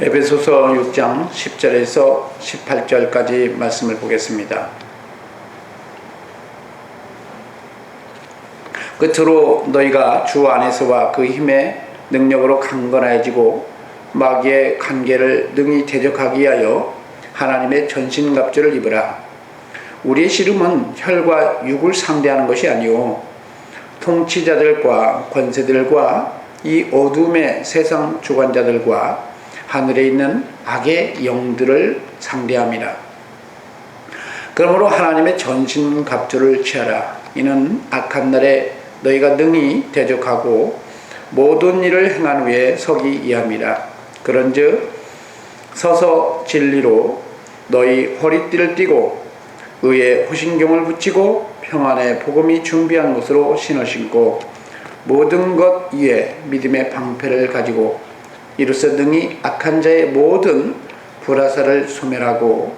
에베소서 6장 10절에서 18절까지 말씀을 보겠습니다. 끝으로 너희가 주 안에서와 그 힘의 능력으로 강건해지고 마귀의 관계를 능히 대적하기 위하여 하나님의 전신갑주를 입으라. 우리의 씨름은 혈과 육을 상대하는 것이 아니오 통치자들과 권세들과 이 어둠의 세상 주관자들과 하늘에 있는 악의 영들을 상대함이라. 그러므로 하나님의 전신갑주를 취하라. 이는 악한 날에 너희가 능히 대적하고 모든 일을 행한 후에 서기 위함이라. 그런즉 서서 진리로 너희 허리띠를 띠고 의의 호신경을 붙이고 평안의 복음이 준비한 것으로 신어 신고 모든 것 위에 믿음의 방패를 가지고 이로써 능히 악한 자의 모든 불화살을 소멸하고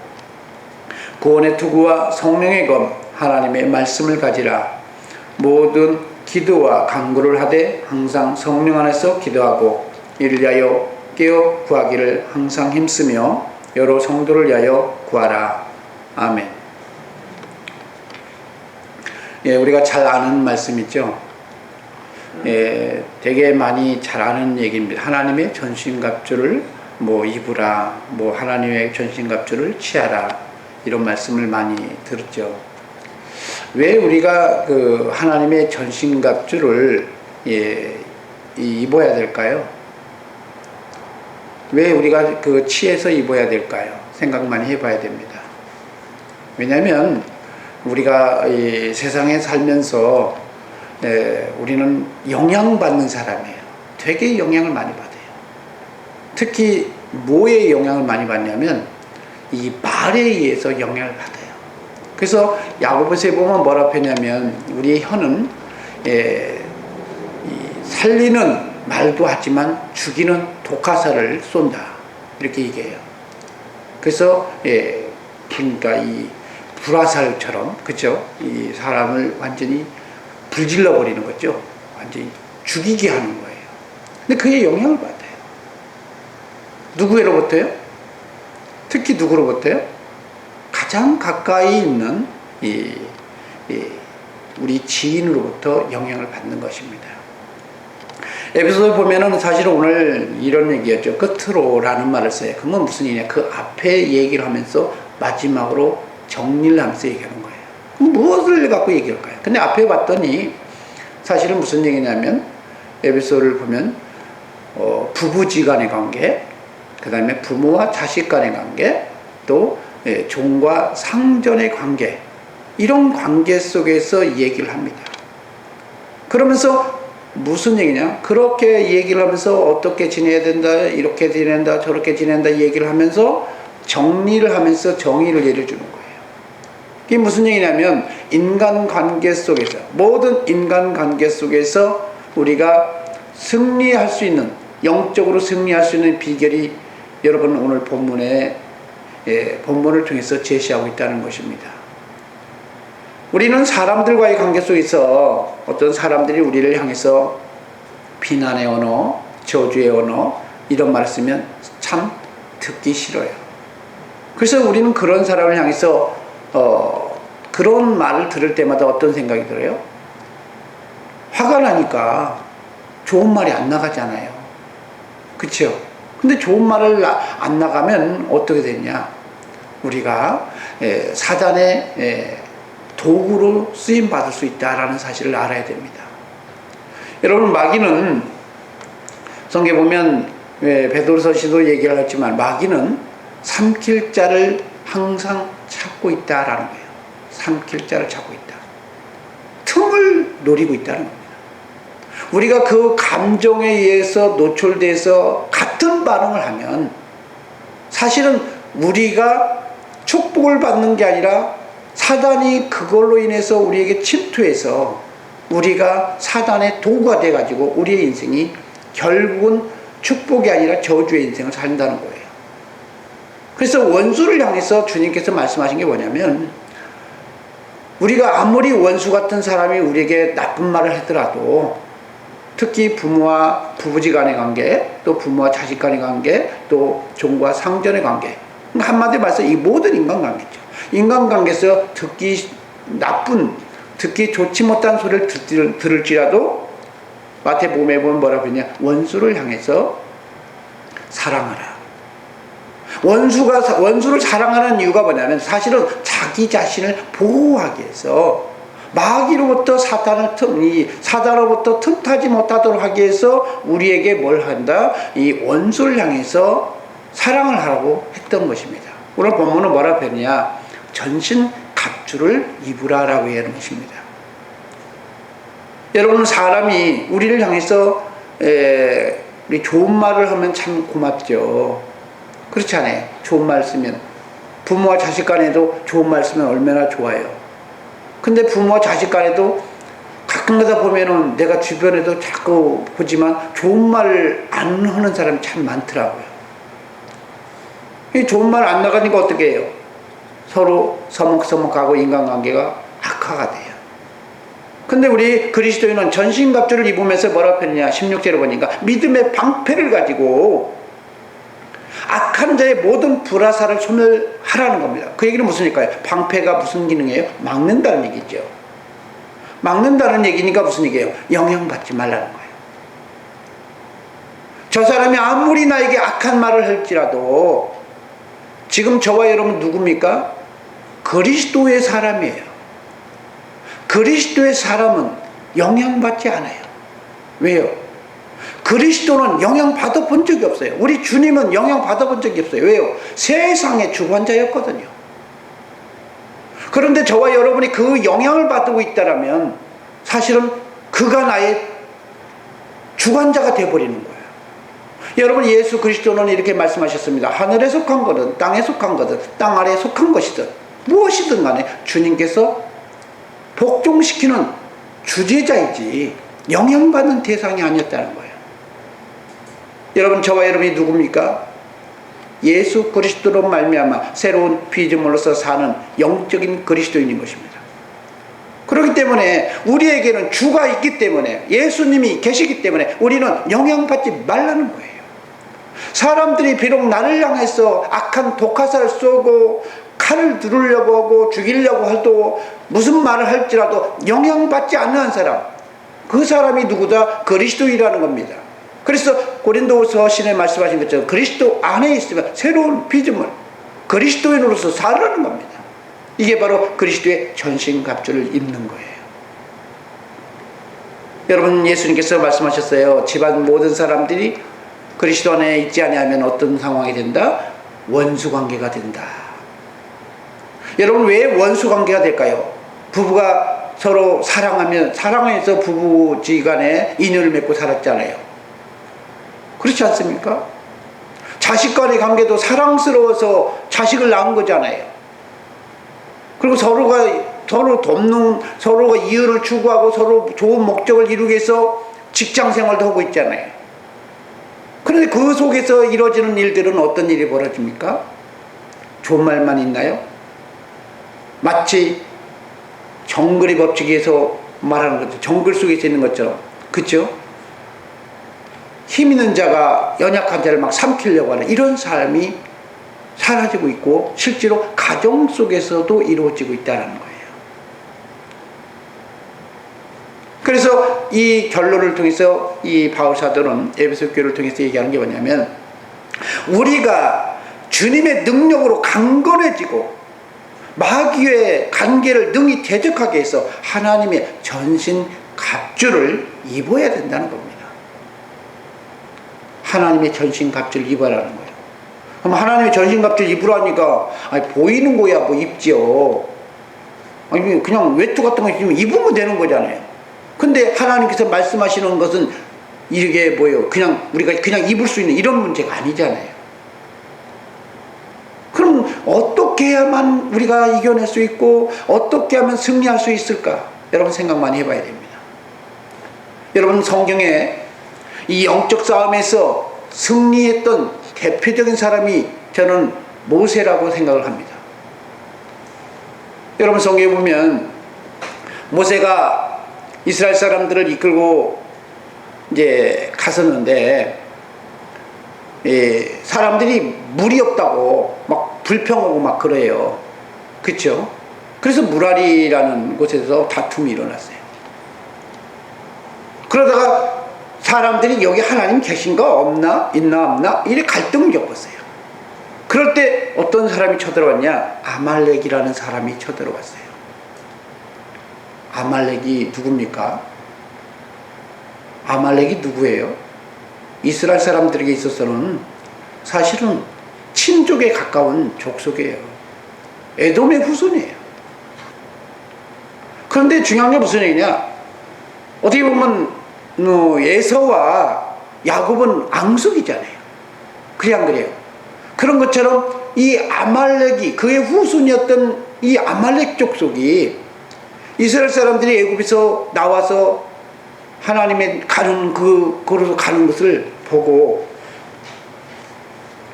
구원의 투구와 성령의 검 하나님의 말씀을 가지라. 모든 기도와 간구를 하되 항상 성령 안에서 기도하고 이를 위하여 깨어 구하기를 항상 힘쓰며 여러 성도를 위하여 구하라. 아멘. 우리가 잘 아는 말씀이죠. 되게 많이 잘 아는 얘기입니다. 하나님의 전신갑주를 입으라, 하나님의 전신갑주를 취하라, 이런 말씀을 많이 들었죠. 왜 우리가 그 하나님의 전신갑주를 입어야 될까요? 왜 우리가 그 취해서 입어야 될까요? 생각 많이 해봐야 됩니다. 왜냐하면 우리가 이 세상에 살면서 우리는 영향받는 사람이에요. 되게 영향을 많이 받아요. 특히 뭐에 영향을 많이 받냐면 이 말에 의해서 영향을 받아요. 그래서 야고보서에 보면 뭐라 표현하냐면 우리의 혀는 살리는 말도 하지만 죽이는 독화살을 쏜다, 이렇게 얘기해요. 그래서 그러니까 이 불화살처럼, 그죠? 이 사람을 완전히 불질러 버리는 거죠. 완전히 죽이게 하는 거예요. 근데 그게 영향을 받아요. 누구로부터요? 특히 누구로부터요? 가장 가까이 있는 우리 지인으로부터 영향을 받는 것입니다. 에베소서에 보면은 사실 오늘 이런 얘기였죠. 끝으로라는 말을 써요. 그건 무슨 얘기냐? 그 앞에 얘기를 하면서 마지막으로 정리를 하면서 얘기하는 거예요. 그럼 무엇을 갖고 얘기할까요? 근데 앞에 봤더니 사실은 무슨 얘기냐면 에베소를 보면 부부지간의 관계, 그 다음에 부모와 자식 간의 관계, 또 종과 상전의 관계, 이런 관계 속에서 얘기를 합니다. 그러면서 무슨 얘기냐? 그렇게 얘기를 하면서 어떻게 지내야 된다, 이렇게 지낸다, 저렇게 지낸다 얘기를 하면서 정리를 하면서 정의를 예를 주는 거예요. 이게 무슨 얘기냐면 인간관계 속에서, 모든 인간관계 속에서 우리가 승리할 수 있는, 영적으로 승리할 수 있는 비결이 여러분 오늘 본문을 통해서 제시하고 있다는 것입니다. 우리는 사람들과의 관계 속에서 어떤 사람들이 우리를 향해서 비난의 언어, 저주의 언어, 이런 말을 쓰면 참 듣기 싫어요. 그래서 우리는 그런 사람을 향해서 그런 말을 들을 때마다 어떤 생각이 들어요? 화가 나니까 좋은 말이 안 나가잖아요. 그렇죠? 근데 좋은 말을 안 나가면 어떻게 되냐? 우리가 사단의 도구로 쓰임 받을 수 있다라는 사실을 알아야 됩니다. 여러분, 마귀는 성경에 보면 베드로서시도 얘기를 했지만 마귀는 삼킬 자를 항상 찾고 있다라는 거예요. 삼킬 자를 찾고 있다. 틈을 노리고 있다는 겁니다. 우리가 그 감정에 의해서 노출돼서 같은 반응을 하면 사실은 우리가 축복을 받는 게 아니라 사단이 그걸로 인해서 우리에게 침투해서 우리가 사단의 도구가 돼가지고 우리의 인생이 결국은 축복이 아니라 저주의 인생을 산다는 거예요. 그래서 원수를 향해서 주님께서 말씀하신 게 뭐냐면 우리가 아무리 원수 같은 사람이 우리에게 나쁜 말을 하더라도 특히 부모와 부부지간의 관계, 또 부모와 자식 간의 관계, 또 종과 상전의 관계. 그러니까 한마디로 말해서 이 모든 인간관계죠. 인간관계에서 듣기 나쁜, 듣기 좋지 못한 소리를 들을지라도 마태복음에 보면 뭐라고 했냐? 원수를 향해서 사랑하라. 원수를 사랑하는 이유가 뭐냐면 사실은 자기 자신을 보호하기 위해서 마귀로부터 사단으로부터 틈타지 못하도록 하기 위해서 우리에게 뭘 한다? 이 원수를 향해서 사랑을 하라고 했던 것입니다. 오늘 본문은 뭐라고 했냐? 전신 갑주를 입으라라고 하는 것입니다. 여러분, 사람이 우리를 향해서 우리 좋은 말을 하면 참 고맙죠. 그렇지 않아요? 좋은 말 쓰면. 부모와 자식 간에도 좋은 말 쓰면 얼마나 좋아요. 근데 부모와 자식 간에도 가끔가다 보면은 내가 주변에도 자꾸 보지만 좋은 말 안 하는 사람이 참 많더라고요. 이 좋은 말 안 나가니까 어떻게 해요? 서로 서먹서먹하고 인간관계가 악화가 돼요. 근데 우리 그리스도인은 전신갑주를 입으면서 뭐라고 했느냐? 16절에 보니까 믿음의 방패를 가지고 악한 자의 모든 불화살을 소멸하라는 겁니다. 그 얘기는 무슨 얘기일까요? 방패가 무슨 기능이에요? 막는다는 얘기죠. 막는다는 얘기니까 무슨 얘기예요? 영향받지 말라는 거예요. 저 사람이 아무리 나에게 악한 말을 할지라도 지금 저와 여러분 누굽니까? 그리스도의 사람이에요. 그리스도의 사람은 영향받지 않아요. 왜요? 그리스도는 영향받아 본 적이 없어요. 우리 주님은 영향받아 본 적이 없어요. 왜요? 세상의 주관자였거든요. 그런데 저와 여러분이 그 영향을 받고 있다면 사실은 그가 나의 주관자가 되어버리는 거예요. 여러분, 예수 그리스도는 이렇게 말씀하셨습니다. 하늘에 속한 거든 땅에 속한 거든 땅 아래에 속한 것이든 무엇이든 간에 주님께서 복종시키는 주제자이지 영향받는 대상이 아니었다는 거예요. 여러분, 저와 여러분이 누굽니까? 예수 그리스도로 말미암아 새로운 피조물로서 사는 영적인 그리스도인인 것입니다. 그렇기 때문에 우리에게는 주가 있기 때문에 예수님이 계시기 때문에 우리는 영향받지 말라는 거예요. 사람들이 비록 나를 향해서 악한 독화살을 쏘고 칼을 두르려고 하고 죽이려고 해도 무슨 말을 할지라도 영향받지 않는 사람, 그 사람이 누구다? 그리스도이라는 겁니다. 그래서 고린도후서 신에 말씀하신 것처럼 그리스도 안에 있으면 새로운 피조물, 그리스도인으로서 살아가는 겁니다. 이게 바로 그리스도의 전신갑주를 입는 거예요. 여러분, 예수님께서 말씀하셨어요. 집안 모든 사람들이 그리스도 안에 있지 아니하면 어떤 상황이 된다? 원수관계가 된다. 여러분, 왜 원수관계가 될까요? 부부가 서로 사랑해서 부부지간에 인연을 맺고 살았잖아요. 그렇지 않습니까? 자식 간의 관계도 사랑스러워서 자식을 낳은 거잖아요. 그리고 서로 돕는, 서로가 이윤을 추구하고 서로 좋은 목적을 이루기 위해서 직장 생활도 하고 있잖아요. 그런데 그 속에서 이루어지는 일들은 어떤 일이 벌어집니까? 좋은 말만 있나요? 마치 정글의 법칙에서 말하는 거죠. 정글 속에 있는 것처럼. 그렇죠? 힘 있는 자가 연약한 자를 막 삼키려고 하는 이런 삶이 사라지고 있고 실제로 가정 속에서도 이루어지고 있다는 거예요. 그래서 이 결론을 통해서 이 바울 사도는 에베소 교회를 통해서 얘기하는 게 뭐냐면, 우리가 주님의 능력으로 강건해지고 마귀의 관계를 능히 대적하게 해서 하나님의 전신 갑주를 입어야 된다는 겁니다. 하나님의 전신 갑주를 입어라는 거예요. 그럼 하나님의 전신 갑주를 입으라니까 보이는 거야 뭐 입지요. 아니 그냥 외투 같은 거 입으면 되는 거잖아요. 근데 하나님께서 말씀하시는 것은 이게 뭐예요? 그냥 우리가 그냥 입을 수 있는 이런 문제가 아니잖아요. 그럼 어떻게 해야만 우리가 이겨낼 수 있고 어떻게 하면 승리할 수 있을까? 여러분 생각 많이 해봐야 됩니다. 여러분, 성경에 이 영적 싸움에서 승리했던 대표적인 사람이 저는 모세라고 생각을 합니다. 여러분, 성경에 보면 모세가 이스라엘 사람들을 이끌고 이제 갔었는데, 사람들이 물이 없다고 막 불평하고 막 그래요. 그쵸? 그래서 무라리라는 곳에서 다툼이 일어났어요. 그러다가 사람들이 여기 하나님 계신가 없나 있나 없나 이렇게 갈등을 겪었어요. 그럴 때 어떤 사람이 쳐들어왔냐? 아말렉이라는 사람이 쳐들어왔어요. 아말렉이 누굽니까? 아말렉이 누구예요? 이스라엘 사람들에게 있어서는 사실은 친족에 가까운 족속이에요. 에돔의 후손이에요. 그런데 중요한 게 무슨 얘기냐? 어떻게 보면 에서와 야곱은 앙숙이잖아요. 그래 안 그래요? 그런 것처럼 이 아말렉이 그의 후손이었던 이 아말렉 족속이 이스라엘 사람들이 애굽에서 나와서 하나님의 그로 가는 것을 보고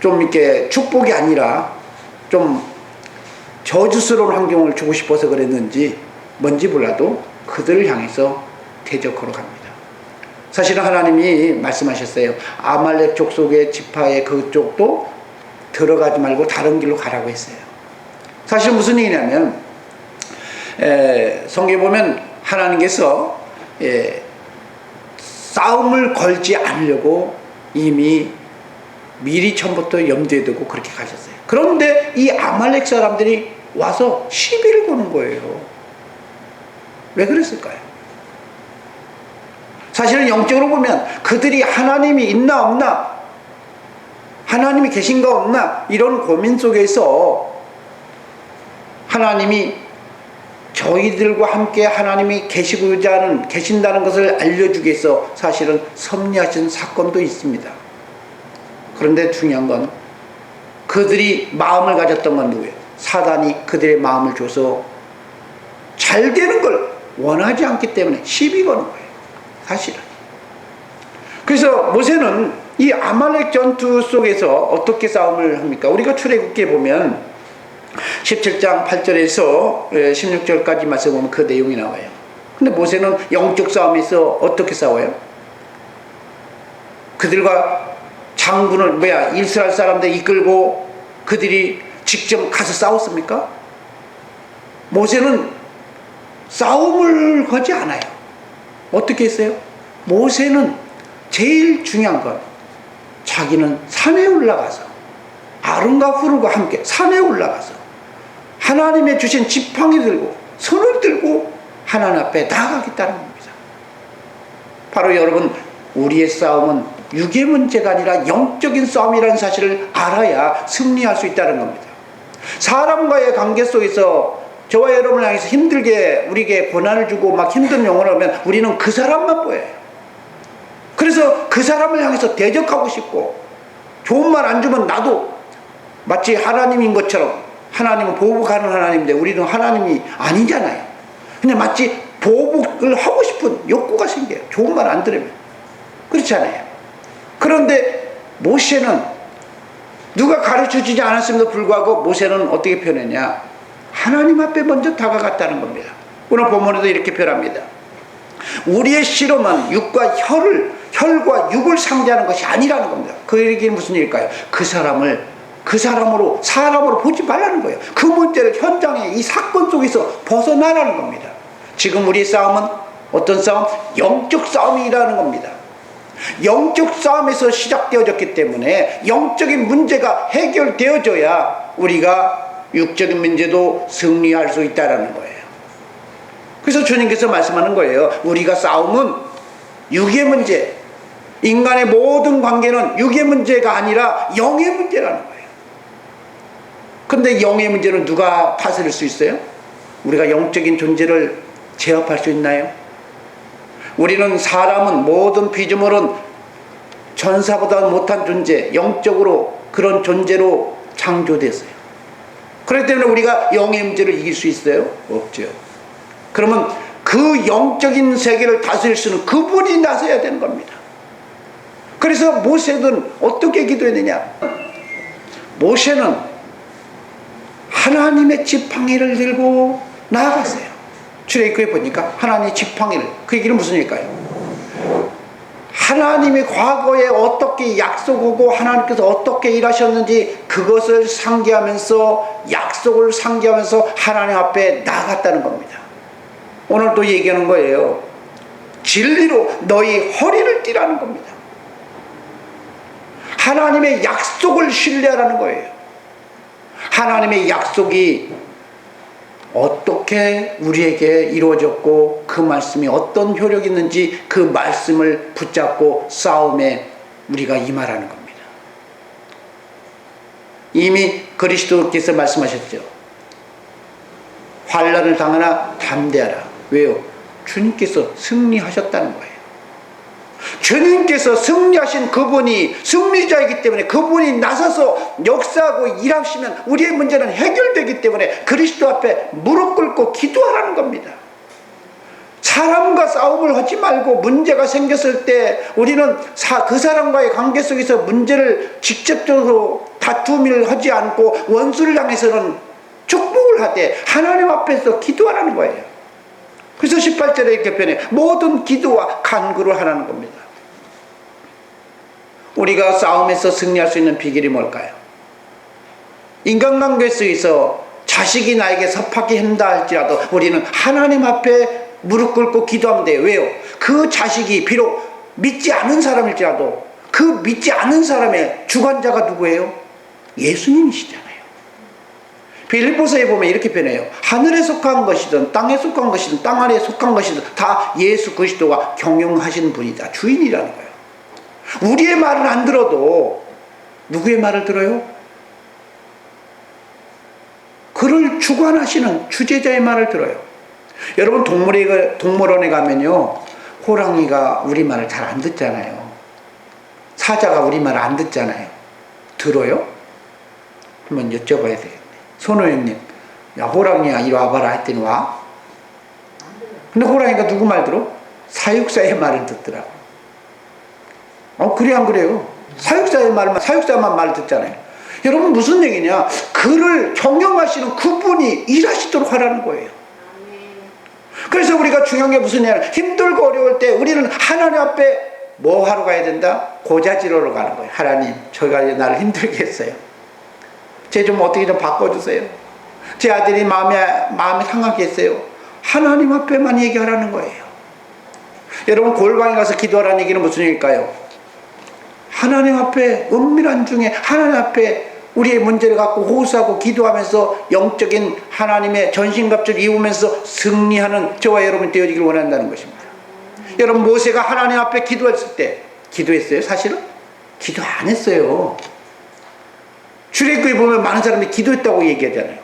좀 이렇게 축복이 아니라 좀 저주스러운 환경을 주고 싶어서 그랬는지 뭔지 몰라도 그들을 향해서 대적하러 갑니다. 사실은 하나님이 말씀하셨어요. 아말렉 족속의 지파의 그쪽도 들어가지 말고 다른 길로 가라고 했어요. 사실 무슨 얘기냐면 성경에 보면 하나님께서 싸움을 걸지 않으려고 이미 미리 처음부터 염두에 두고 그렇게 가셨어요. 그런데 이 아말렉 사람들이 와서 시비를 거는 거예요. 왜 그랬을까요? 사실은 영적으로 보면 그들이 하나님이 있나 없나, 하나님이 계신가 없나 이런 고민 속에서 하나님이 저희들과 함께 하나님이 계신다는 것을 알려주기 위해서 사실은 섭리하신 사건도 있습니다. 그런데 중요한 건 그들이 마음을 가졌던 건 누구예요? 사단이 그들의 마음을 줘서 잘 되는 걸 원하지 않기 때문에 시비 거는 거예요. 사실은. 그래서 모세는 이 아말렉 전투 속에서 어떻게 싸움을 합니까? 우리가 출애굽기에 보면 17장 8절에서 16절까지 말씀 보면 그 내용이 나와요. 근데 모세는 영적 싸움에서 어떻게 싸워요? 그들과 장군을 이스라엘 사람들 이끌고 그들이 직접 가서 싸웠습니까? 모세는 싸움을 하지 않아요. 어떻게 했어요? 모세는 제일 중요한 건 자기는 산에 올라가서 아론과 후르과 함께 산에 올라가서 하나님의 주신 지팡이 들고 손을 들고 하나님 앞에 나아가겠다는 겁니다. 바로 여러분, 우리의 싸움은 육의 문제가 아니라 영적인 싸움이라는 사실을 알아야 승리할 수 있다는 겁니다. 사람과의 관계 속에서 저와 여러분을 향해서 힘들게 우리에게 고난을 주고 막 힘든 영혼을 하면 우리는 그 사람만 보여요. 그래서 그 사람을 향해서 대적하고 싶고 좋은 말 안 주면 나도 마치 하나님인 것처럼, 하나님은 보복하는 하나님인데 우리는 하나님이 아니잖아요. 근데 마치 보복을 하고 싶은 욕구가 생겨요. 좋은 말 안 들으면. 그렇지 않아요? 그런데 모세는 누가 가르쳐주지 않았음에도 불구하고 모세는 어떻게 표현했냐? 하나님 앞에 먼저 다가갔다는 겁니다. 오늘 본문에도 이렇게 표현합니다. 우리의 씨름은 육과 혈과 육을 상대하는 것이 아니라는 겁니다. 그 얘기는 무슨 일일까요? 그 사람으로 보지 말라는 거예요. 그 문제를 현장에 이 사건 속에서 벗어나라는 겁니다. 지금 우리의 싸움은 어떤 싸움? 영적 싸움이라는 겁니다. 영적 싸움에서 시작되어졌기 때문에 영적인 문제가 해결되어져야 우리가 육적인 문제도 승리할 수 있다는 거예요. 그래서 주님께서 말씀하는 거예요. 우리가 싸움은 육의 문제, 인간의 모든 관계는 육의 문제가 아니라 영의 문제라는 거예요. 근데 영의 문제는 누가 다스릴 수 있어요? 우리가 영적인 존재를 제압할 수 있나요? 우리는 사람은 모든 피조물은 전사보다 못한 존재, 영적으로 그런 존재로 창조됐어요. 그렇기 때문에 우리가 영의 문제를 이길 수 있어요? 없죠. 그러면 그 영적인 세계를 다스릴 수는 그분이 나서야 되는 겁니다. 그래서 모세는 어떻게 기도했느냐? 모세는 하나님의 지팡이를 들고 나아갔어요. 출애굽기에 보니까 하나님의 지팡이를, 그 얘기는 무슨 얘기일까요? 하나님이 과거에 어떻게 약속하고 하나님께서 어떻게 일하셨는지 그것을 상기하면서 약속을 상기하면서 하나님 앞에 나아갔다는 겁니다. 오늘 또 얘기하는 거예요. 진리로 너희 허리를 띠라는 겁니다. 하나님의 약속을 신뢰하라는 거예요. 하나님의 약속이 어떻게 우리에게 이루어졌고 그 말씀이 어떤 효력이 있는지 그 말씀을 붙잡고 싸움에 우리가 임하라는 겁니다. 이미 그리스도께서 말씀하셨죠. 환난을 당하나 담대하라. 왜요? 주님께서 승리하셨다는 거예요. 주님께서 승리하신 그분이 승리자이기 때문에 그분이 나서서 역사하고 일하시면 우리의 문제는 해결되기 때문에 그리스도 앞에 무릎 꿇고 기도하라는 겁니다. 사람과 싸움을 하지 말고 문제가 생겼을 때 우리는 그 사람과의 관계 속에서 문제를 직접적으로 다툼을 하지 않고 원수를 향해서는 축복을 하되 하나님 앞에서 기도하라는 거예요. 그래서 18절에 이렇게 표현해 모든 기도와 간구를 하라는 겁니다. 우리가 싸움에서 승리할 수 있는 비결이 뭘까요? 인간관계 속에서 자식이 나에게 섭하게 한다 할지라도 우리는 하나님 앞에 무릎 꿇고 기도하면 돼요. 왜요? 그 자식이 비록 믿지 않은 사람일지라도 그 믿지 않은 사람의 주관자가 누구예요? 예수님이시잖아요. 빌립보서에 보면 이렇게 표현해요. 하늘에 속한 것이든 땅에 속한 것이든 땅 아래에 속한 것이든 다 예수 그리스도가 경영하신 분이다. 주인이라는 거예요. 우리의 말은 안 들어도 누구의 말을 들어요? 그를 주관하시는 주재자의 말을 들어요. 여러분 동물원에 가면요 호랑이가 우리 말을 잘 안 듣잖아요. 사자가 우리 말을 안 듣잖아요. 들어요? 한번 여쭤봐야 되겠네. 손호영님, 야 호랑이야 이리 와봐라 했더니 와? 근데 호랑이가 누구 말 들어? 사육사의 말을 듣더라고. 그래 안 그래요? 사육사만 말을 듣잖아요. 여러분 무슨 얘기냐? 그를 경영하시는 그분이 일하시도록 하라는 거예요. 그래서 우리가 중요한 게 무슨 얘기냐? 힘들고 어려울 때 우리는 하나님 앞에 뭐 하러 가야 된다? 고자지러러 가는 거예요. 하나님 저희가 나를 힘들게 했어요. 쟤 좀 어떻게 좀 바꿔주세요. 제 아들이 마음이 상하게 했어요. 하나님 앞에만 얘기하라는 거예요. 여러분 골방에 가서 기도하라는 얘기는 무슨 얘기일까요? 하나님 앞에 은밀한 중에 하나님 앞에 우리의 문제를 갖고 호소하고 기도하면서 영적인 하나님의 전신갑주를 입으면서 승리하는 저와 여러분 되어지기를 원한다는 것입니다. 여러분 모세가 하나님 앞에 기도했을 때 기도했어요? 사실은? 기도 안 했어요. 출애굽기에 보면 많은 사람들이 기도했다고 얘기하잖아요.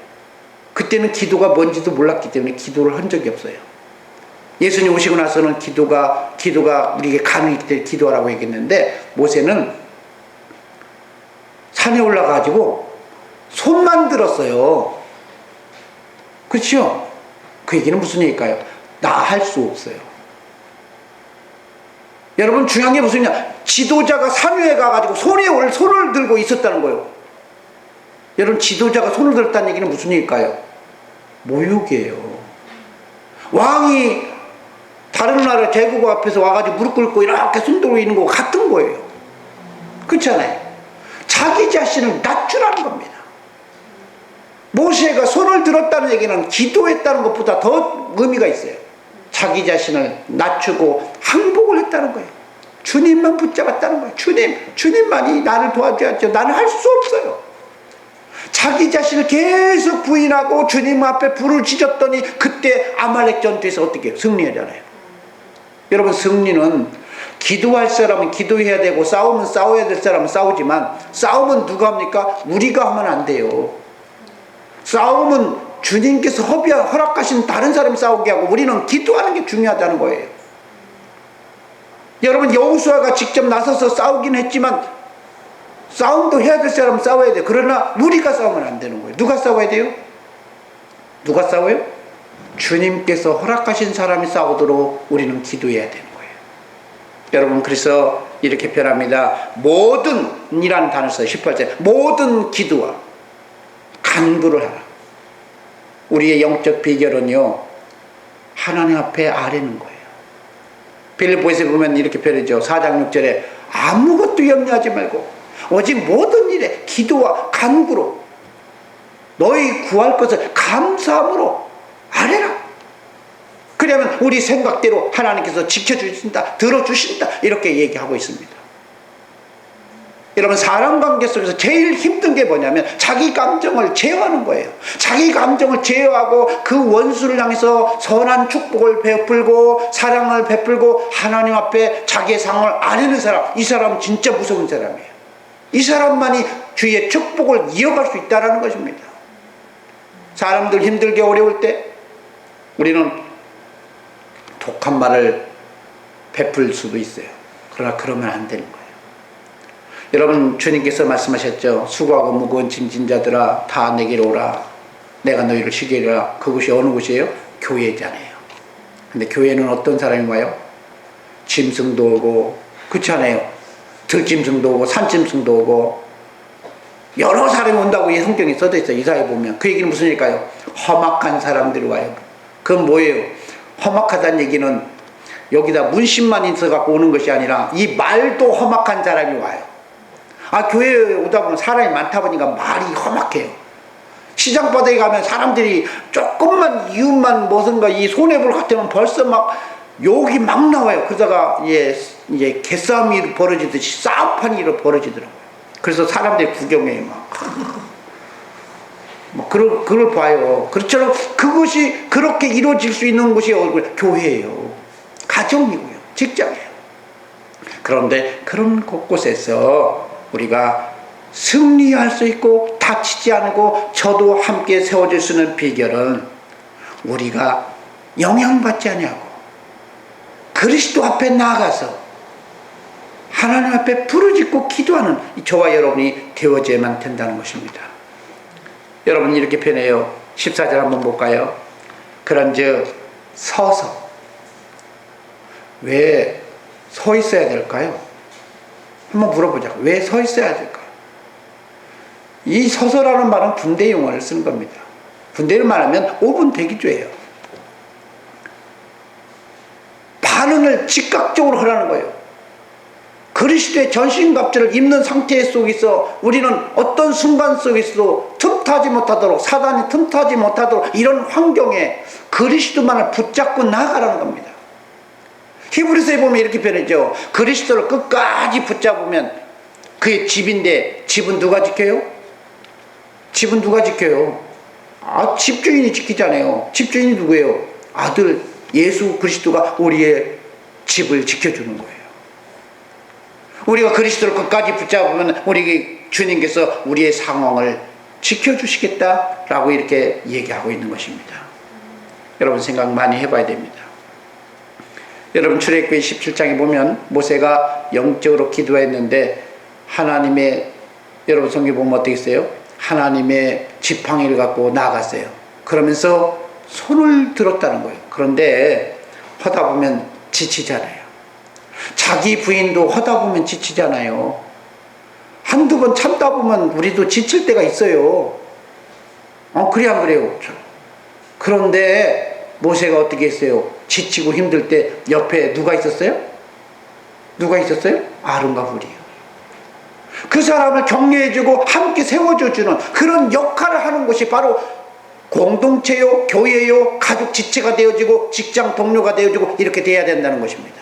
그때는 기도가 뭔지도 몰랐기 때문에 기도를 한 적이 없어요. 예수님 오시고 나서는 기도가 우리에게 가능했기 때문에 기도하라고 얘기했는데 모세는 산에 올라가가지고 손만 들었어요. 그렇죠? 그 얘기는 무슨 얘기일까요? 나 할 수 없어요. 여러분 중요한 게 무슨 얘기냐? 지도자가 산 위에 가가지고 손을 들고 있었다는 거예요. 여러분 지도자가 손을 들었다는 얘기는 무슨 얘기일까요? 모욕이에요. 왕이 다른 나라 제국 앞에서 와가지고 무릎 꿇고 이렇게 손 들고 있는 거 같은 거예요. 그렇잖아요. 자기 자신을 낮추라는 겁니다. 모세가 손을 들었다는 얘기는 기도했다는 것보다 더 의미가 있어요. 자기 자신을 낮추고 항복을 했다는 거예요. 주님만 붙잡았다는 거예요. 주님만이 나를 도와줘야죠. 나는 할 수 없어요. 자기 자신을 계속 부인하고 주님 앞에 불을 지졌더니 그때 아말렉 전투에서 어떻게 해요? 승리하잖아요. 여러분 승리는 기도할 사람은 기도해야 되고 싸움은 싸워야 될 사람은 싸우지만 싸움은 누가 합니까? 우리가 하면 안 돼요. 싸움은 주님께서 허락하신 다른 사람이 싸우게 하고 우리는 기도하는 게 중요하다는 거예요. 여러분 여호수아가 직접 나서서 싸우긴 했지만 싸움도 해야 될 사람은 싸워야 돼요. 그러나 우리가 싸우면 안 되는 거예요. 누가 싸워야 돼요? 누가 싸워요? 주님께서 허락하신 사람이 싸우도록 우리는 기도해야 되는 거예요. 여러분 그래서 이렇게 표현합니다. 모든이라는 단어를 써요. 18절 모든 기도와 간구를 하라. 우리의 영적 비결은요 하나님 앞에 아뢰는 거예요. 빌립보에서 보면 이렇게 표현하죠. 4장 6절에 아무것도 염려하지 말고 오직 모든 일에 기도와 간구로 너희 구할 것을 감사함으로 아뢰라. 그러면 우리 생각대로 하나님께서 지켜주신다, 들어주신다, 이렇게 얘기하고 있습니다. 여러분, 사람 관계 속에서 제일 힘든 게 뭐냐면 자기 감정을 제어하는 거예요. 자기 감정을 제어하고 그 원수를 향해서 선한 축복을 베풀고 사랑을 베풀고 하나님 앞에 자기의 상황을 아뢰는 사람, 이 사람은 진짜 무서운 사람이에요. 이 사람만이 주의 축복을 이어갈 수 있다는 것입니다. 사람들 힘들게 어려울 때 우리는 독한 말을 베풀 수도 있어요. 그러나 그러면 안 되는 거예요. 여러분, 주님께서 말씀하셨죠. 수고하고 무거운 짐진 자들아 다 내게로 오라. 내가 너희를 쉬게 하리라. 그곳이 어느 곳이에요? 교회잖아요. 근데 교회는 어떤 사람이 와요? 짐승도 오고, 그렇지 않아요? 들짐승도 오고 산짐승도 오고 여러 사람이 온다고 이 성경에 써져 있어요. 이사야 보면. 그 얘기는 무슨 얘기일까요? 험악한 사람들이 와요. 그건 뭐예요? 험악하다는 얘기는 여기다 문신만 있어갖고 오는 것이 아니라 이 말도 험악한 사람이 와요. 교회에 오다 보면 사람이 많다 보니까 말이 험악해요. 시장바닥에 가면 사람들이 조금만 이웃만 무슨가 이 손해볼 같으면 벌써 막 욕이 막 나와요. 그러다가 이제 개싸움이 벌어지듯이 싸움판이 벌어지더라고요. 그래서 사람들이 구경해요. 막 그걸 봐요. 그렇죠. 그것이 그렇게 이루어질 수 있는 곳이 교회예요. 가정이고요. 직장이에요. 그런데 그런 곳곳에서 우리가 승리할 수 있고 다치지 않고 저도 함께 세워질 수 있는 비결은 우리가 영향받지 아니하고 그리스도 앞에 나아가서 하나님 앞에 부르짖고 기도하는 저와 여러분이 되어져야만 된다는 것입니다. 여러분, 이렇게 표현해요. 14절 한번 볼까요? 그런즉 서서. 왜 서 있어야 될까요? 한번 물어보자고. 왜 서 있어야 될까요? 이 서서라는 말은 군대 용어를 쓴 겁니다. 군대를 말하면 5분 대기조예요. 반응을 즉각적으로 하라는 거예요. 그리스도의 전신갑주를 입는 상태 속에서 우리는 어떤 순간 속에서도 틈타지 못하도록, 사단이 틈타지 못하도록 이런 환경에 그리스도만을 붙잡고 나아가라는 겁니다. 히브리서에 보면 이렇게 표현하죠. 그리스도를 끝까지 붙잡으면 그의 집인데 집은 누가 지켜요? 집은 누가 지켜요? 집주인이 지키잖아요. 집주인이 누구예요? 아들 예수 그리스도가 우리의 집을 지켜주는 거예요. 우리가 그리스도를 끝까지 붙잡으면 우리 주님께서 우리의 상황을 지켜주시겠다라고 이렇게 얘기하고 있는 것입니다. 여러분, 생각 많이 해봐야 됩니다. 여러분, 출애굽기 17장에 보면 모세가 영적으로 기도했는데 하나님의, 여러분 성경 보면 어떻게 했어요? 하나님의 지팡이를 갖고 나아갔어요. 그러면서 손을 들었다는 거예요. 그런데 하다 보면 지치잖아요. 자기 부인도 하다 보면 지치잖아요. 한두 번 참다 보면 우리도 지칠 때가 있어요. 그래 안 그래요? 그런데 모세가 어떻게 했어요? 지치고 힘들 때 옆에 누가 있었어요? 누가 있었어요? 아론과 훌이요. 그 사람을 격려해주고 함께 세워줘주는 그런 역할을 하는 것이 바로 공동체요, 교회요, 가족 지체가 되어지고 직장 동료가 되어지고 이렇게 돼야 된다는 것입니다.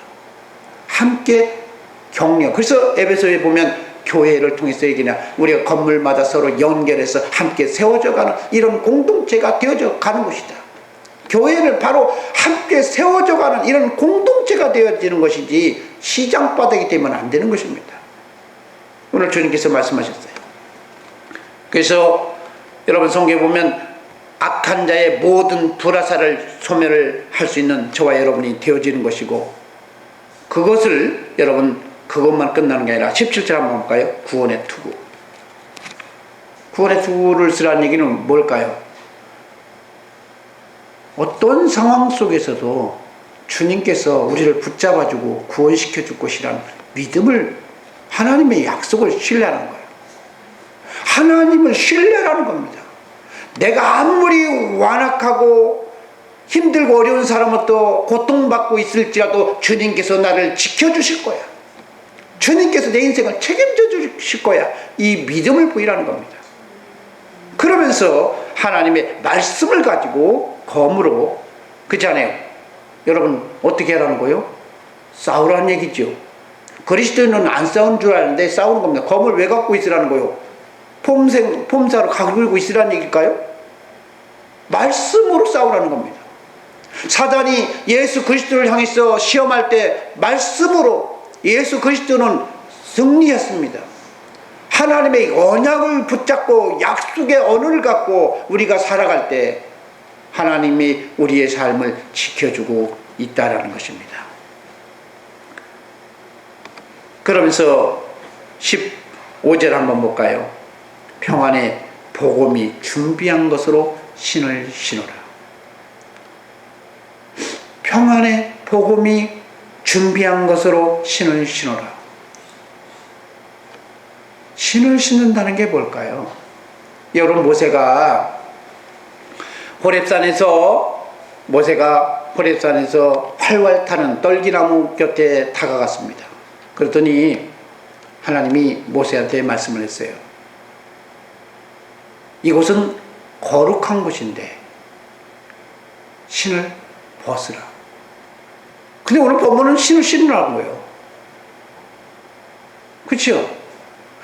함께 격려. 그래서 에베소에 보면 교회를 통해서 얘기나 우리가 건물마다 서로 연결해서 함께 세워져가는 이런 공동체가 되어져 가는 것이다. 교회를 바로 함께 세워져가는 이런 공동체가 되어지는 것이지 시장바닥이 되면 안 되는 것입니다. 오늘 주님께서 말씀하셨어요. 그래서 여러분 성경에 보면 악한 자의 모든 불화살을 소멸을 할 수 있는 저와 여러분이 되어지는 것이고, 그것을 여러분 그것만 끝나는 게 아니라 17절 한번 볼까요? 구원의 투구. 구원의 투구를 쓰라는 얘기는 뭘까요? 어떤 상황 속에서도 주님께서 우리를 붙잡아주고 구원시켜줄 것이라는 믿음을, 하나님의 약속을 신뢰하는 거예요. 하나님을 신뢰하는 겁니다. 내가 아무리 완악하고 힘들고 어려운 사람은 또 고통받고 있을지라도 주님께서 나를 지켜주실 거야. 주님께서 내 인생을 책임져 주실 거야. 이 믿음을 보이라는 겁니다. 그러면서 하나님의 말씀을 가지고 검으로, 그렇지 않아요? 여러분 어떻게 하라는 거예요? 싸우라는 얘기죠. 그리스도인은 안 싸우는 줄 아는데 싸우는 겁니다. 검을 왜 갖고 있으라는 거예요? 폼사로 가지고 있으라는 얘기일까요? 말씀으로 싸우라는 겁니다. 사단이 예수 그리스도를 향해서 시험할 때 말씀으로 예수 그리스도는 승리했습니다. 하나님의 언약을 붙잡고 약속의 언어를 갖고 우리가 살아갈 때 하나님이 우리의 삶을 지켜주고 있다라는 것입니다. 그러면서 15절 한번 볼까요? 평안의 복음이 준비한 것으로 신을 신어라. 평안의 복음이 준비한 것으로 신을 신어라. 신을 신는다는 게 뭘까요? 여러분, 모세가 호렙산에서 활활 타는 떨기나무 곁에 다가갔습니다. 그랬더니 하나님이 모세한테 말씀을 했어요. 이곳은 거룩한 곳인데 신을 벗으라. 근데 오늘 본문은 신을 신으라는 거예요. 그렇죠?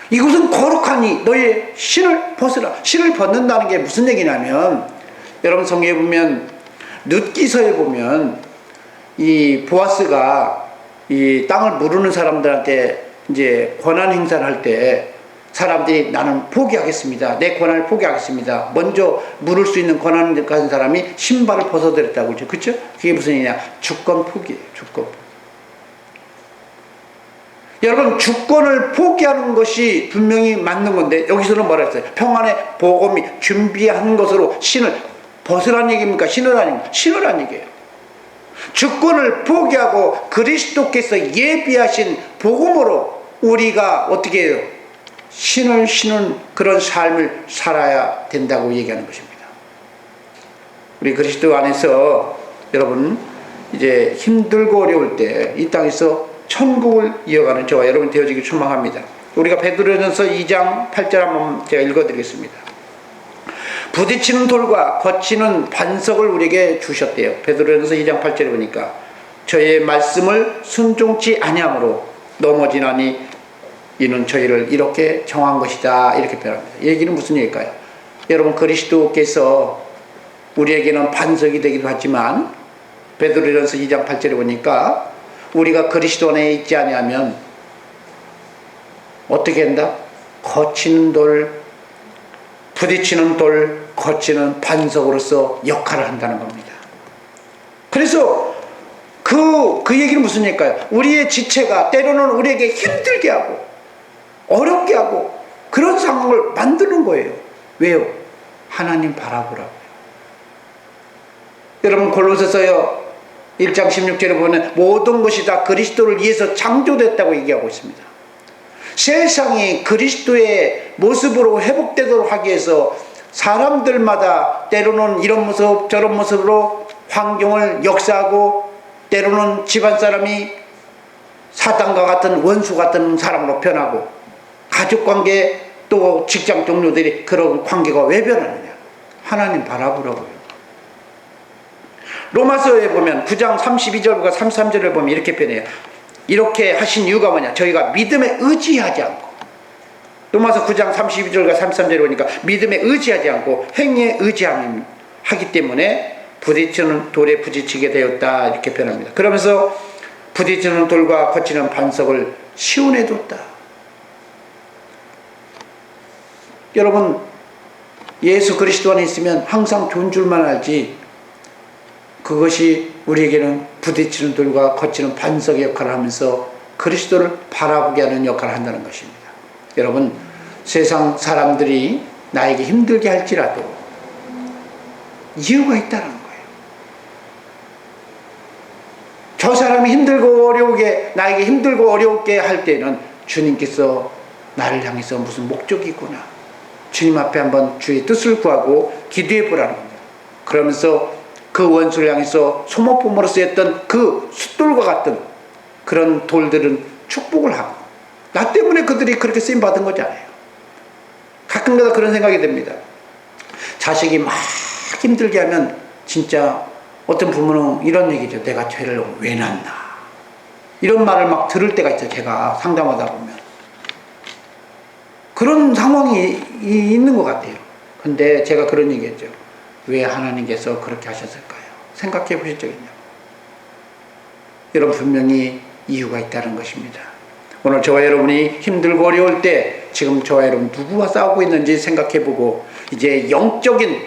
이곳은 거룩하니 너의 신을 벗으라. 신을 벗는다는 게 무슨 얘기냐면, 여러분 성경에 보면 룻기서에 보면 이 보아스가 이 땅을 무르는 사람들한테 이제 권한 행사를 할 때 사람들이 나는 포기하겠습니다. 내 권한을 포기하겠습니다. 먼저 물을 수 있는 권한을 가진 사람이 신발을 벗어드렸다고 그러죠. 그렇죠? 그게 무슨 얘기냐? 주권 포기예요. 주권 포기. 여러분, 주권을 포기하는 것이 분명히 맞는 건데 여기서는 뭐라 했어요? 평안의 복음이 준비한 것으로 신을 벗으라는 얘기입니까? 신으라는 얘기입니까? 신으라는 얘기예요. 주권을 포기하고 그리스도께서 예비하신 복음으로 우리가 어떻게 해요? 신을 신은 그런 삶을 살아야 된다고 얘기하는 것입니다. 우리 그리스도 안에서 여러분 이제 힘들고 어려울 때 이 땅에서 천국을 이어가는 저와 여러분 되어지길 소망합니다. 우리가 베드로전서 2장 8절 한번 제가 읽어드리겠습니다. 부딪히는 돌과 거치는 반석을 우리에게 주셨대요. 베드로전서 2장 8절에 보니까 저의 말씀을 순종치 아니함으로 넘어지나니 이는 저희를 이렇게 정한 것이다, 이렇게 표현합니다. 이 얘기는 무슨 얘기일까요? 여러분, 그리스도께서 우리에게는 반석이 되기도 하지만 베드로전서 2장 8절에 보니까 우리가 그리스도 안에 있지 아니하면 어떻게 한다? 거치는 돌, 부딪히는 돌, 거치는 반석으로서 역할을 한다는 겁니다. 그래서 그 얘기는 무슨 얘기일까요? 우리의 지체가 때로는 우리에게 힘들게 하고 어렵게 하고 그런 상황을 만드는 거예요. 왜요? 하나님 바라보라고요. 여러분, 골로새서 1장 16절에 보면 모든 것이 다 그리스도를 위해서 창조됐다고 얘기하고 있습니다. 세상이 그리스도의 모습으로 회복되도록 하기 위해서 사람들마다 때로는 이런 모습 저런 모습으로 환경을 역사하고 때로는 집안 사람이 사탄과 같은 원수 같은 사람으로 변하고 가족관계 또 직장 동료들이 그런 관계가 왜 변하느냐? 하나님 바라보라고요. 로마서에 보면 9장 32절과 33절을 보면 이렇게 표현해요. 이렇게 하신 이유가 뭐냐? 저희가 믿음에 의지하지 않고, 로마서 9장 32절과 33절에 보니까 믿음에 의지하지 않고 행위에 의지하기 때문에 부딪히는 돌에 부딪히게 되었다, 이렇게 표현합니다. 그러면서 부딪히는 돌과 거치는 반석을 시온에 뒀다. 여러분, 예수 그리스도 안에 있으면 항상 좋은 줄만 알지 그것이 우리에게는 부딪히는 돌과 거치는 반석의 역할을 하면서 그리스도를 바라보게 하는 역할을 한다는 것입니다. 여러분, 세상 사람들이 나에게 힘들게 할지라도 이유가 있다는 거예요. 저 사람이 힘들고 나에게 힘들고 어려우게 할 때는 주님께서 나를 향해서 무슨 목적이 있구나, 주님 앞에 한번 주의 뜻을 구하고 기도해 보라는 겁니다. 그러면서 그 그 원수를 향해서 소모품으로 쓰였던 그 숫돌과 같은 그런 돌들은 축복을 하고, 나 때문에 그들이 그렇게 쓰임받은 거잖아요. 가끔가다 그런 생각이 듭니다. 자식이 막 힘들게 하면 진짜 어떤 부모는 이런 얘기죠. 내가 죄를 왜 낳나, 이런 말을 막 들을 때가 있어요. 제가 상담하다 보면 그런 상황이 있는 것 같아요. 근데 제가 그런 얘기했죠. 왜 하나님께서 그렇게 하셨을까요? 생각해 보실 적 있냐고. 여러분, 분명히 이유가 있다는 것입니다. 오늘 저와 여러분이 힘들고 어려울 때 지금 저와 여러분 누구와 싸우고 있는지 생각해 보고, 이제 영적인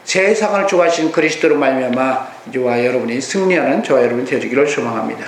세상을 좋아하시는 그리스도로 말미암아 저와 여러분이 승리하는 저와 여러분이 되어주기를 소망합니다.